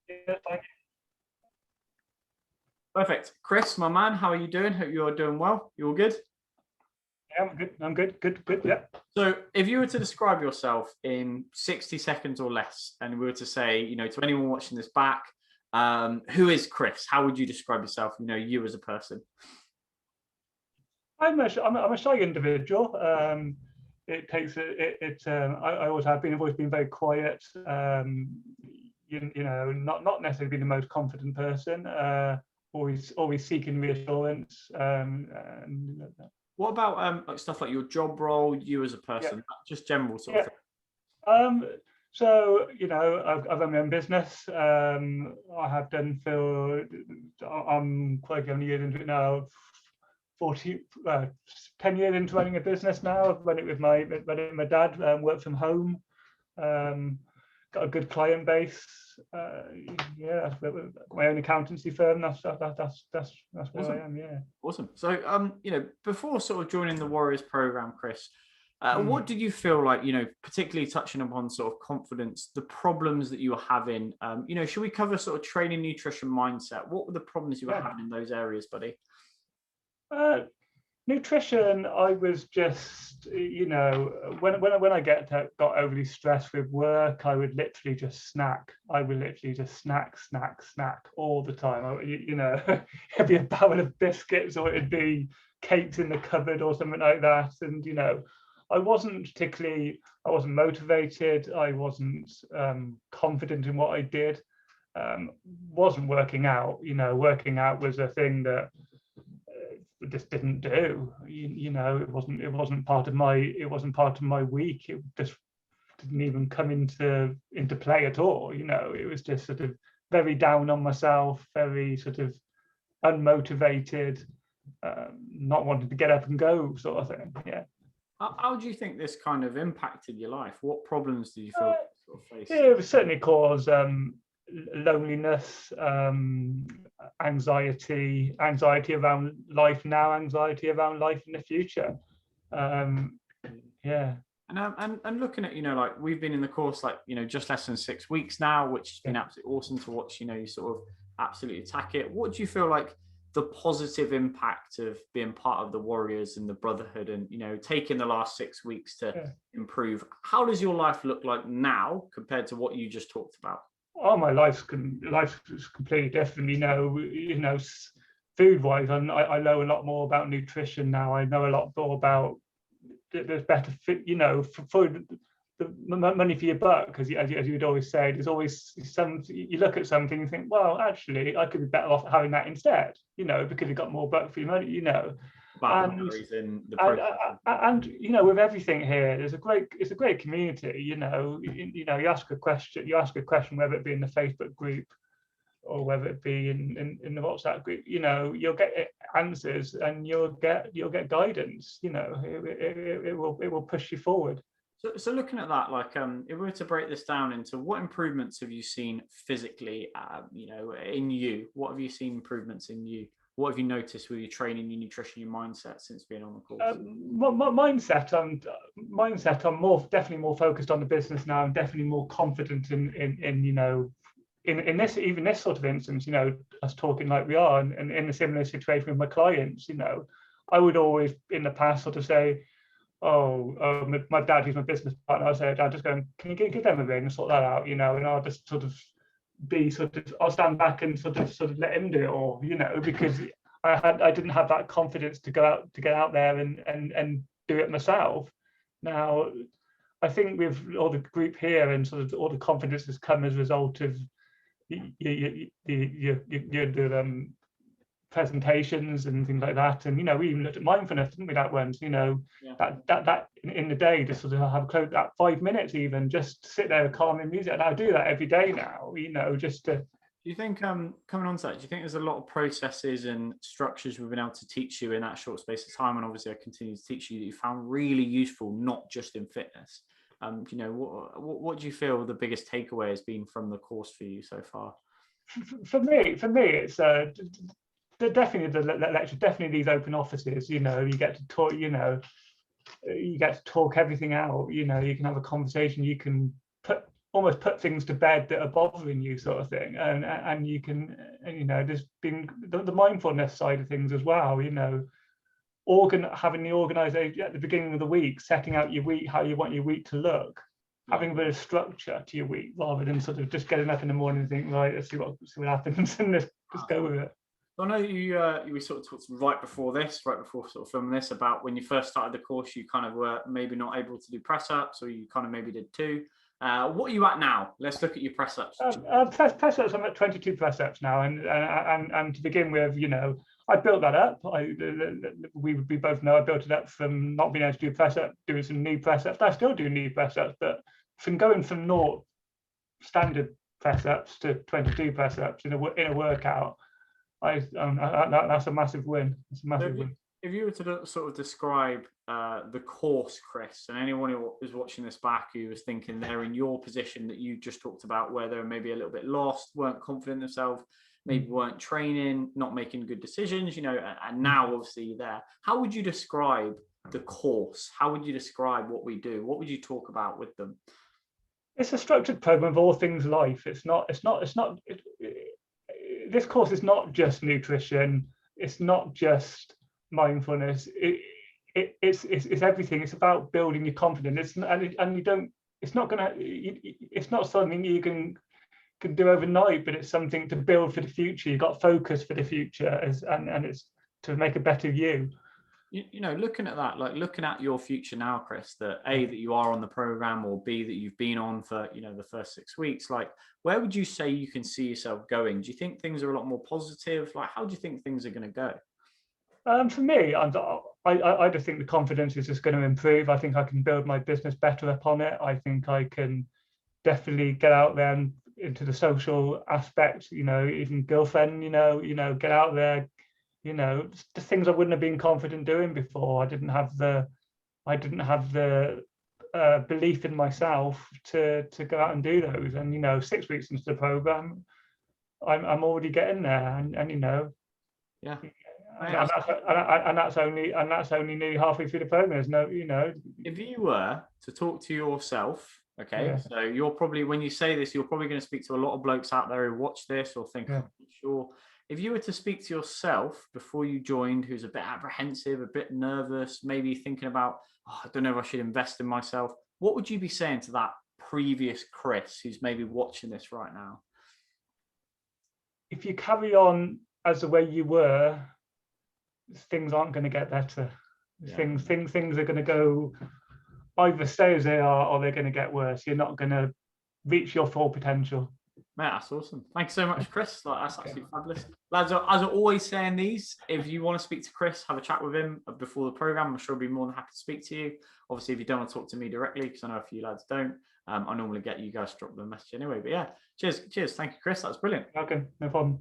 Yeah, thank you. Perfect. Chris, my man, how are you doing? Hope you're doing well. You all good? Yeah, I'm good. Good. Yeah. So if you were to describe yourself in 60 seconds or less, and we were to say, to anyone watching this back, who is Chris? How would you describe yourself, you as a person? I'm a shy individual. It takes I always have been. I've always been very quiet. Not necessarily been the most confident person. Always seeking reassurance. What about like stuff like your job role, you as a Yeah. person, just general sort of thing? So I've run my own business. I have done for I'm quite a few years into it now. 10 years into running a business now. I've run it with my dad. Work from home. Got a good client base. My own accountancy firm. That's where Awesome. I am. Yeah. Awesome. So before sort of joining the Warriors program, Chris, what did you feel like, particularly touching upon sort of confidence, the problems that you were having? Should we cover sort of training, nutrition, mindset? What were the problems you were having in those areas, buddy? Nutrition, I was just, when I got overly stressed with work, I would literally just snack. I would literally just snack all the time. It'd be a barrel of biscuits, or it'd be cakes in the cupboard or something like that. And I wasn't motivated. I wasn't confident in what I did. Wasn't working out. Working out was a thing that just didn't do. It wasn't part of my week. It just didn't even come into play at all. It was just sort of very down on myself, very sort of unmotivated, not wanting to get up and go, sort of thing. Yeah. How do you think this kind of impacted your life? What problems did you feel sort of face? It certainly caused loneliness, anxiety around life now, anxiety around life in the future. Yeah. And looking at, like we've been in the course, like, just less than 6 weeks now, which has been absolutely awesome to watch, you sort of absolutely attack it. What do you feel like the positive impact of being part of the Warriors and the Brotherhood and, taking the last 6 weeks to improve? How does your life look like now compared to what you just talked about? Oh, my life's completely different. Food wise, I know a lot more about nutrition now. I know a lot more about there's better fit. For the money for your buck, as you would always say. There's always you look at something and think, well, actually, I could be better off having that instead. Because you got more buck for your money. About the reason, the process. And with everything here, it's a great community. You ask a question, whether it be in the Facebook group or whether it be in the WhatsApp group, you'll get answers and you'll get guidance. It will push you forward. So looking at that, like, if we were to break this down into what improvements have you seen physically, in you? What have you seen improvements in you? What have you noticed with your training, your nutrition, your mindset since being on the course? Mindset, I'm definitely more focused on the business now. I'm definitely more confident in this sort of instance, us talking like we are, and in a similar situation with my clients, I would always in the past sort of say, my dad, who's my business partner, I'll say, Dad, just going, can you give them a ring and sort that out, and I'll just I'll stand back and sort of let him do it all, because I didn't have that confidence to get out there and do it myself. Now, I think with all the group here and sort of all the confidence has come as a result of your presentations and things like that, and we even looked at mindfulness, didn't we, that once, that in the day, just sort of have that 5 minutes, even just sit there with calming music, and I do that every day now, just to. Do you think, coming on to that, do you think there's a lot of processes and structures we've been able to teach you in that short space of time, and obviously I continue to teach you, that you found really useful, not just in fitness? What do you feel the biggest takeaway has been from the course for you so far? For me, it's definitely the lecture, definitely these open offices. You get to talk. You get to talk everything out. You can have a conversation. You can put almost put things to bed that are bothering you, sort of thing, and you can, and, you know, there's been the mindfulness side of things as well, you know, having the organization at the beginning of the week, setting out your week, how you want your week to look, having a bit of structure to your week rather than sort of just getting up in the morning and thinking, right, let's see what happens and just go with it. I know we sort of talked right before sort of filming this, about when you first started the course, you kind of were maybe not able to do press ups, or you kind of maybe did 2. What are you at now? Let's look at your press ups. Press ups, I'm at 22 press ups now, and to begin with, you know, I built that up. We both know I built it up from not being able to do press up, doing some knee press ups. I still do knee press ups, but from going from 0 standard press ups to 22 press ups in a workout, that's a massive win. It's a massive win. If you were to sort of describe the course, Chris, and anyone who is watching this back who was thinking they're in your position that you just talked about, where they're maybe a little bit lost, weren't confident in themselves, maybe weren't training, not making good decisions, you know, and now obviously you're there. How would you describe the course? How would you describe what we do? What would you talk about with them? It's a structured program of all things life. This course is not just nutrition. It's not just mindfulness. It's everything. It's about building your confidence. It's not something you can do overnight, but it's something to build for the future. You've got focus for the future, and it's to make a better you. You know, looking at that, like looking at your future now, Chris, that A, that you are on the program, or B, that you've been on for, you know, the first 6 weeks, like where would you say you can see yourself going? Do you think things are a lot more positive? Like, how do you think things are going to go? For me, I just think the confidence is just going to improve. I think I can build my business better upon it. I think I can definitely get out there and into the social aspect, you know, even girlfriend, you know, get out there, you know, the things I wouldn't have been confident doing before. I didn't have the belief in myself to go out and do those. And, you know, 6 weeks into the program, I'm already getting there, and you know, yeah. And that's only nearly halfway through the program. There's no, you know, if you were to talk to yourself, okay, yeah. So you're probably, when you say this, you're probably going to speak to a lot of blokes out there who watch this or think, I'm not sure. If you were to speak to yourself before you joined, who's a bit apprehensive, a bit nervous, maybe thinking about, I don't know if I should invest in myself, what would you be saying to that previous Chris who's maybe watching this right now? If you carry on as the way you were, things aren't going to get better. Yeah. Things are going to go, either stay as they are, or they're going to get worse. You're not going to reach your full potential. Mate, that's awesome. Thanks so much, Chris. That's absolutely fabulous. Lads, as I'm always saying these, if you want to speak to Chris, have a chat with him before the program. I'm sure he'll be more than happy to speak to you. Obviously, if you don't want to talk to me directly, because I know a few lads don't, I normally get you guys to drop them a message anyway. But yeah, cheers. Thank you, Chris. That's brilliant. Okay, no problem.